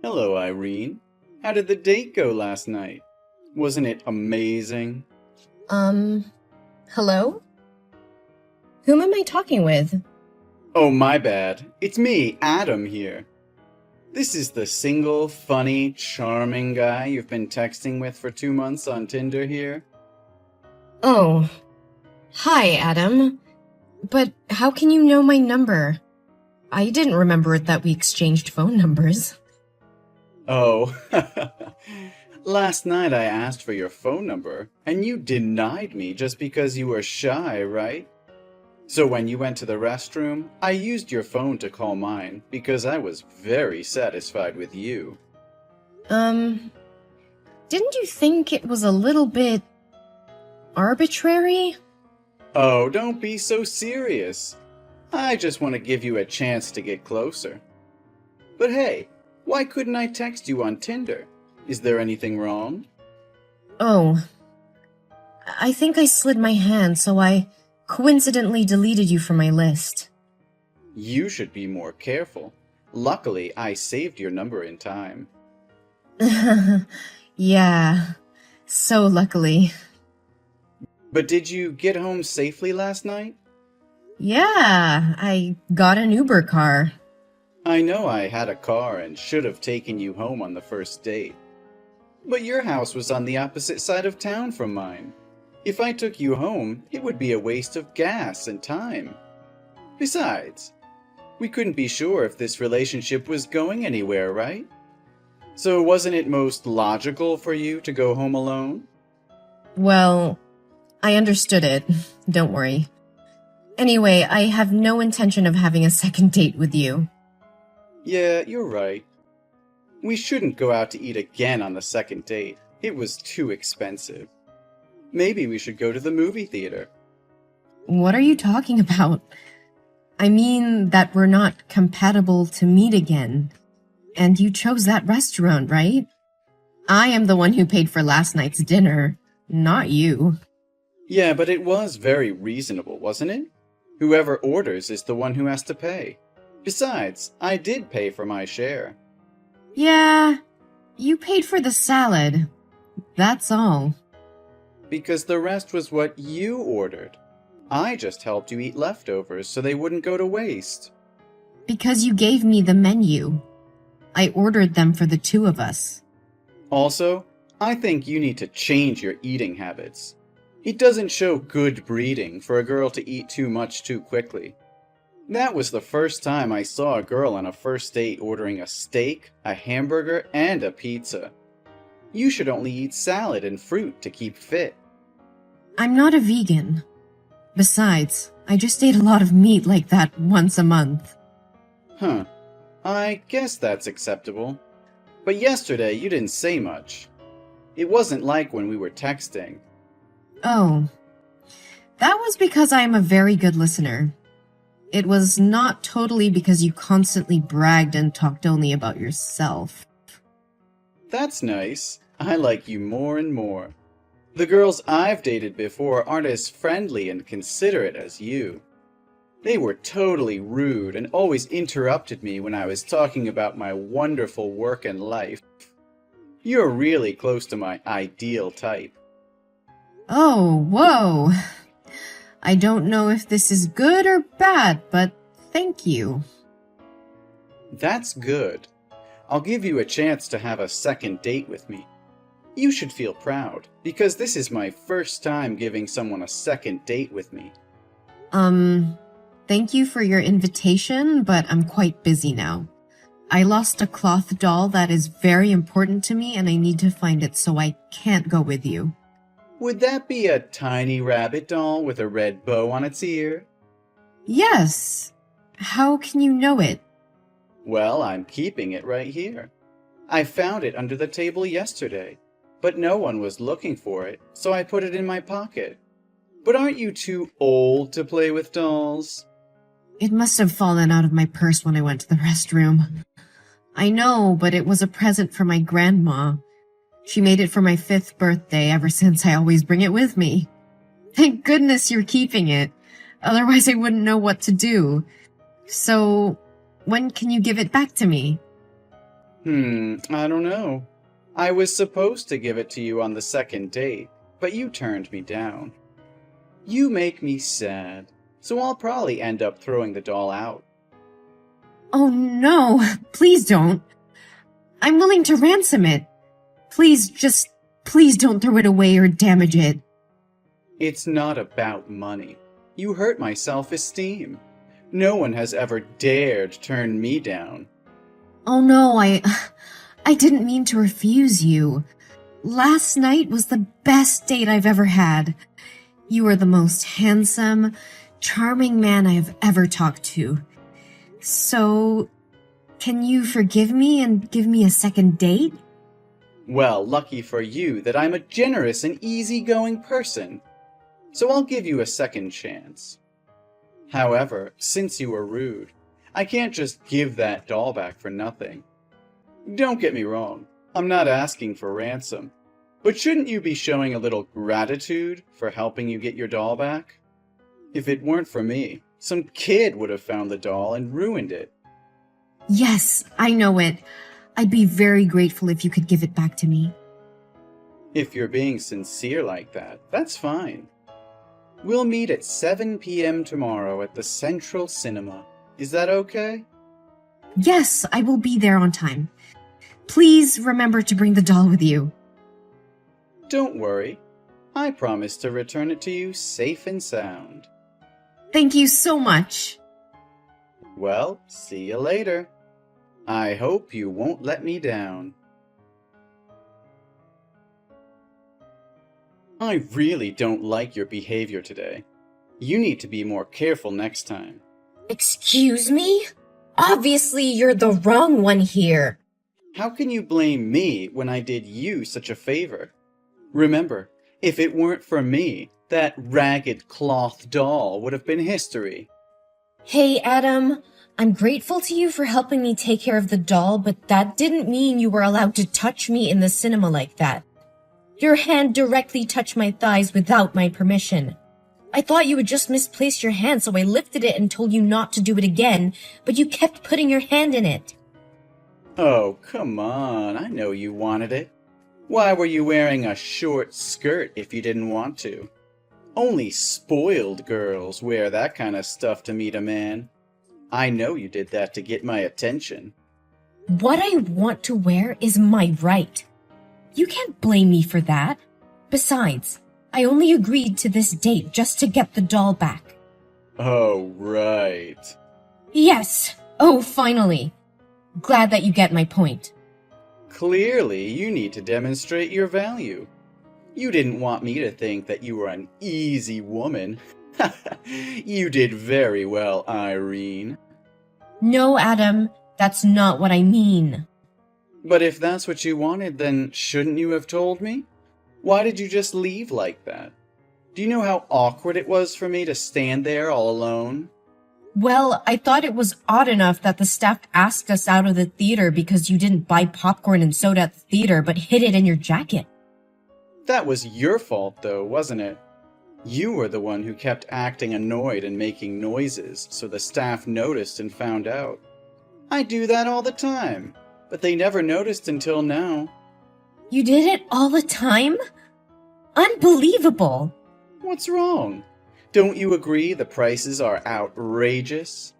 Hello, Irene. How did the date go last night? Wasn't it amazing? Um, Hello? Whom am I talking with? Oh, my bad. It's me, Adam, here. This is the single, funny, charming guy you've been texting with for 2 months on Tinder here. Oh, hi, Adam. But how can you know my number? I didn't remember that we exchanged phone numbers. Oh, last night I asked for your phone number, and you denied me just because you were shy, right? So when you went to the restroom, I used your phone to call mine because I was very satisfied with you. Um, didn't you think it was a little bit arbitrary? Oh, don't be so serious. I just want to give you a chance to get closer. But hey, why couldn't I text you on Tinder? Is there anything wrong? Oh, I think I slid my hand, so I coincidentally deleted you from my list. You should be more careful. Luckily, I saved your number in time. Yeah, so luckily. But did you get home safely last night? Yeah, I got an Uber car. I know I had a car and should have taken you home on the first date. But your house was on the opposite side of town from mine. If I took you home, it would be a waste of gas and time. Besides, we couldn't be sure if this relationship was going anywhere, right? So wasn't it most logical for you to go home alone? Well, I understood it. Don't worry. Anyway, I have no intention of having a second date with you. Yeah, you're right. We shouldn't go out to eat again on the second date. It was too expensive. Maybe we should go to the movie theater. What are you talking about? I mean that we're not compatible to meet again. And you chose that restaurant, right? I am the one who paid for last night's dinner, not you. Yeah, but it was very reasonable, wasn't it? Whoever orders is the one who has to pay. Besides, I did pay for my share. Yeah, you paid for the salad. That's all. Because the rest was what you ordered. I just helped you eat leftovers so they wouldn't go to waste. Because you gave me the menu. I ordered them for the two of us. Also, I think you need to change your eating habits. It doesn't show good breeding for a girl to eat too much too quickly. That was the first time I saw a girl on a first date ordering a steak, a hamburger, and a pizza. You should only eat salad and fruit to keep fit. I'm not a vegan. Besides, I just ate a lot of meat like that once a month. Huh. I guess that's acceptable. But yesterday you didn't say much. It wasn't like when we were texting. Oh, that was because I am a very good listener. It was not totally because you constantly bragged and talked only about yourself. That's nice. I like you more and more. The girls I've dated before aren't as friendly and considerate as you. They were totally rude and always interrupted me when I was talking about my wonderful work and life. You're really close to my ideal type. Oh, whoa. I don't know if this is good or bad, but thank you. That's good. I'll give you a chance to have a second date with me. You should feel proud, because this is my first time giving someone a second date with me. Thank you for your invitation, but I'm quite busy now. I lost a cloth doll that is very important to me and I need to find it, so I can't go with you. Would that be a tiny rabbit doll with a red bow on its ear? Yes. How can you know it? Well, I'm keeping it right here. I found it under the table yesterday, but no one was looking for it, so I put it in my pocket. But aren't you too old to play with dolls? It must have fallen out of my purse when I went to the restroom. I know, but it was a present from my grandma. She made it for my 5th birthday. Ever since, I always bring it with me. Thank goodness you're keeping it. Otherwise, I wouldn't know what to do. So, when can you give it back to me? I don't know. I was supposed to give it to you on the second date, but you turned me down. You make me sad, so I'll probably end up throwing the doll out. Oh no, please don't. I'm willing to ransom it. Please don't throw it away or damage it. It's not about money. You hurt my self-esteem. No one has ever dared turn me down. Oh no, I didn't mean to refuse you. Last night was the best date I've ever had. You are the most handsome, charming man I have ever talked to. So, can you forgive me and give me a second date? Well, lucky for you that I'm a generous and easygoing person. So I'll give you a second chance. However, since you were rude, I can't just give that doll back for nothing. Don't get me wrong, I'm not asking for ransom. But shouldn't you be showing a little gratitude for helping you get your doll back? If it weren't for me, some kid would have found the doll and ruined it. Yes, I know it. I'd be very grateful if you could give it back to me. If you're being sincere like that, that's fine. We'll meet at 7 p.m. tomorrow at the Central Cinema. Is that okay? Yes, I will be there on time. Please remember to bring the doll with you. Don't worry. I promise to return it to you safe and sound. Thank you so much. Well, see you later. I hope you won't let me down. I really don't like your behavior today. You need to be more careful next time. Excuse me? Obviously, you're the wrong one here. How can you blame me when I did you such a favor? Remember, if it weren't for me, that ragged cloth doll would have been history. Hey, Adam. I'm grateful to you for helping me take care of the doll, but that didn't mean you were allowed to touch me in the cinema like that. Your hand directly touched my thighs without my permission. I thought you had just misplaced your hand, so I lifted it and told you not to do it again, but you kept putting your hand in it. Oh, come on. I know you wanted it. Why were you wearing a short skirt if you didn't want to? Only spoiled girls wear that kind of stuff to meet a man. I know you did that to get my attention. What I want to wear is my right. You can't blame me for that. Besides, I only agreed to this date just to get the doll back. Oh, right. Yes! Oh, finally. Glad that you get my point. Clearly, you need to demonstrate your value. You didn't want me to think that you were an easy woman. You did very well, Irene. No, Adam, that's not what I mean. But if that's what you wanted, then shouldn't you have told me? Why did you just leave like that? Do you know how awkward it was for me to stand there all alone? Well, I thought it was odd enough that the staff asked us out of the theater because you didn't buy popcorn and soda at the theater but hid it in your jacket. That was your fault, though, wasn't it? You were the one who kept acting annoyed and making noises, so the staff noticed and found out. I do that all the time, but they never noticed until now. You did it all the time? Unbelievable! What's wrong? Don't you agree the prices are outrageous?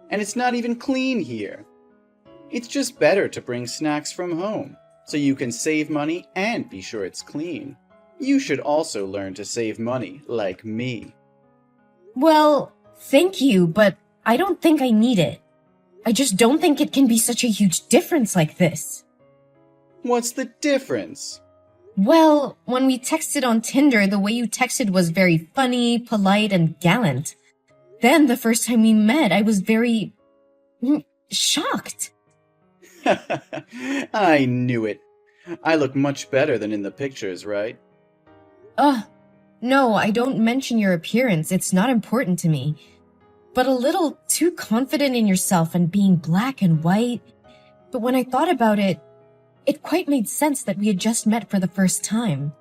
And it's not even clean here. It's just better to bring snacks from home, so you can save money and be sure it's clean. You should also learn to save money, like me. Well, thank you, but I don't think I need it. I just don't think it can be such a huge difference like this. What's the difference? Well, when we texted on Tinder, the way you texted was very funny, polite, and gallant. Then, the first time we met, I was very... shocked. I knew it. I look much better than in the pictures, right? No, I don't mention your appearance. It's not important to me. But a little too confident in yourself and being black and white. But when I thought about it, it quite made sense that we had just met for the first time.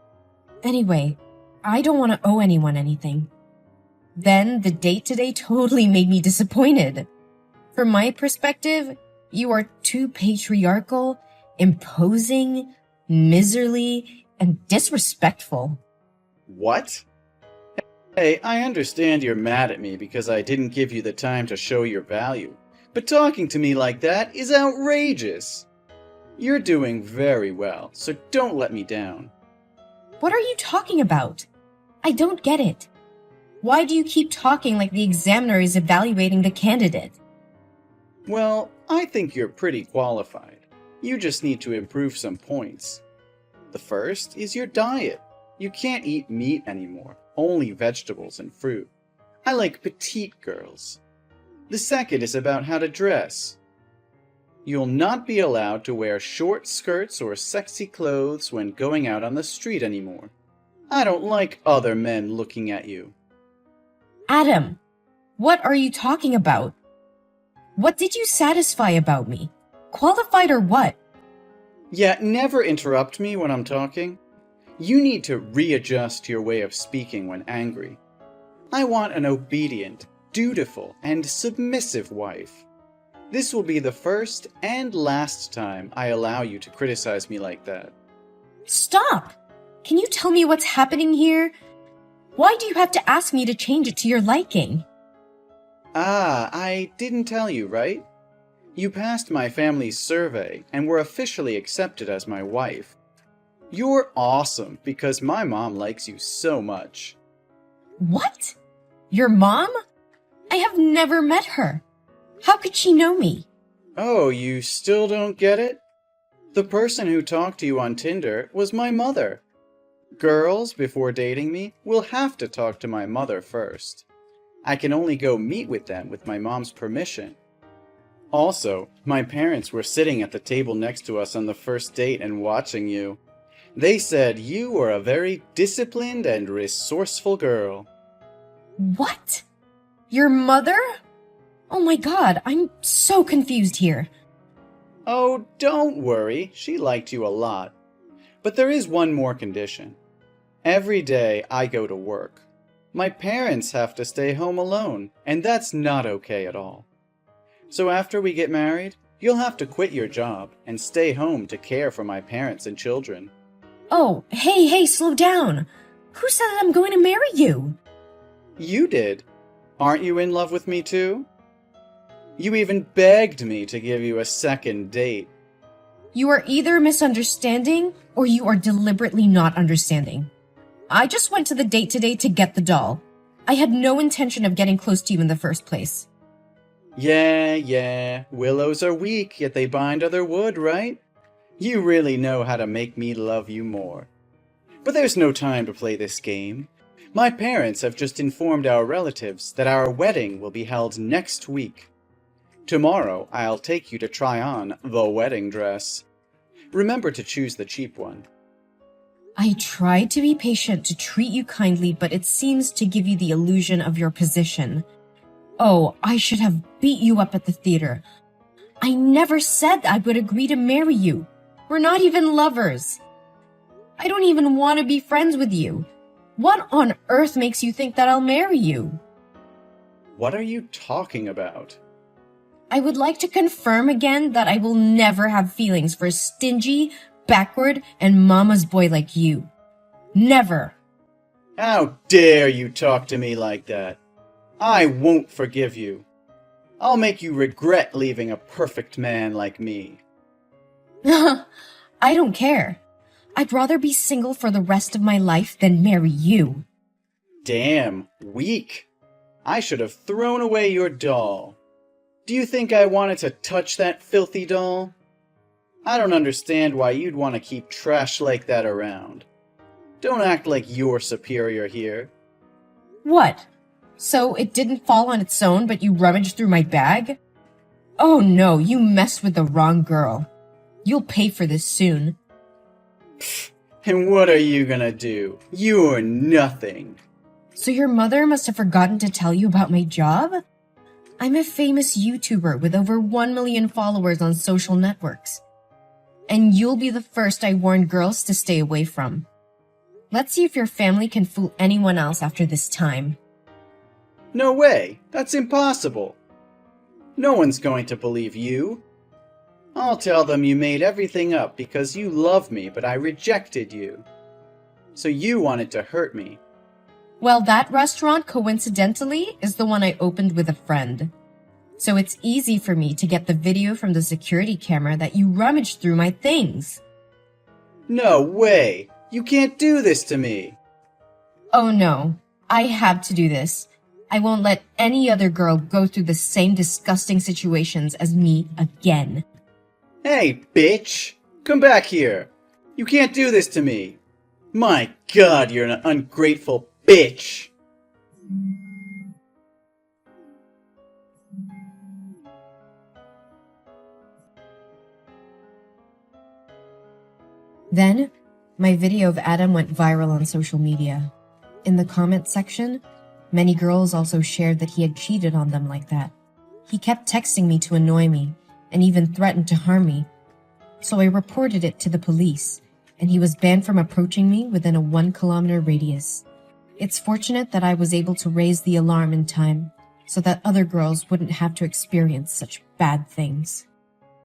Anyway, I don't want to owe anyone anything. Then, the date today totally made me disappointed. From my perspective, you are too patriarchal, imposing, miserly, and disrespectful. What? Hey, I understand you're mad at me because I didn't give you the time to show your value, but talking to me like that is outrageous. You're doing very well, so don't let me down. What are you talking about? I don't get it. Why do you keep talking like the examiner is evaluating the candidate? Well, I think you're pretty qualified. You just need to improve some points. The first is your diet. You can't eat meat anymore, only vegetables and fruit. I like petite girls. The second is about how to dress. You'll not be allowed to wear short skirts or sexy clothes when going out on the street anymore. I don't like other men looking at you. Adam, what are you talking about? What did you satisfy about me? Qualified or what? Yeah, never interrupt me when I'm talking. You need to readjust your way of speaking when angry. I want an obedient, dutiful, and submissive wife. This will be the first and last time I allow you to criticize me like that. Stop! Can you tell me what's happening here? Why do you have to ask me to change it to your liking? Ah, I didn't tell you, right? You passed my family's survey and were officially accepted as my wife. You're awesome because my mom likes you so much. What? Your mom? I have never met her. How could she know me? Oh, you still don't get it? The person who talked to you on Tinder was my mother. Girls, before dating me, will have to talk to my mother first. I can only go meet with them with my mom's permission. Also, my parents were sitting at the table next to us on the first date and watching you. They said you were a very disciplined and resourceful girl. What? Your mother? Oh my god, I'm so confused here. Oh, don't worry, she liked you a lot. But there is one more condition. Every day I go to work. My parents have to stay home alone, and that's not okay at all. So after we get married, you'll have to quit your job and stay home to care for my parents and children. Oh, hey, slow down. Who said that I'm going to marry you? You did. Aren't you in love with me too? You even begged me to give you a second date. You are either misunderstanding or you are deliberately not understanding. I just went to the date today to get the doll. I had no intention of getting close to you in the first place. Yeah, willows are weak, yet they bind other wood, right? You really know how to make me love you more. But there's no time to play this game. My parents have just informed our relatives that our wedding will be held next week. Tomorrow, I'll take you to try on the wedding dress. Remember to choose the cheap one. I tried to be patient to treat you kindly, but it seems to give you the illusion of your position. Oh, I should have beat you up at the theater. I never said I would agree to marry you. We're not even lovers. I don't even want to be friends with you. What on earth makes you think that I'll marry you? What are you talking about? I would like to confirm again that I will never have feelings for a stingy, backward, and mama's boy like you. Never. How dare you talk to me like that? I won't forgive you. I'll make you regret leaving a perfect man like me. I don't care. I'd rather be single for the rest of my life than marry you. Damn, weak. I should have thrown away your doll. Do you think I wanted to touch that filthy doll? I don't understand why you'd want to keep trash like that around. Don't act like you're superior here. What? So it didn't fall on its own, but you rummaged through my bag? Oh no, you messed with the wrong girl. You'll pay for this soon. And what are you gonna do? You're nothing. So your mother must have forgotten to tell you about my job? I'm a famous YouTuber with over 1 million followers on social networks. And you'll be the first I warn girls to stay away from. Let's see if your family can fool anyone else after this time. No way! That's impossible! No one's going to believe you. I'll tell them you made everything up because you love me, but I rejected you. So you wanted to hurt me. Well, that restaurant, coincidentally, is the one I opened with a friend. So it's easy for me to get the video from the security camera that you rummaged through my things. No way! You can't do this to me! Oh no, I have to do this. I won't let any other girl go through the same disgusting situations as me again. Hey, bitch! Come back here! You can't do this to me! My God, you're an ungrateful bitch! Then, my video of Adam went viral on social media. In the comments section, many girls also shared that he had cheated on them like that. He kept texting me to annoy me, and even threatened to harm me. So I reported it to the police, and he was banned from approaching me within a 1-kilometer radius. It's fortunate that I was able to raise the alarm in time, so that other girls wouldn't have to experience such bad things.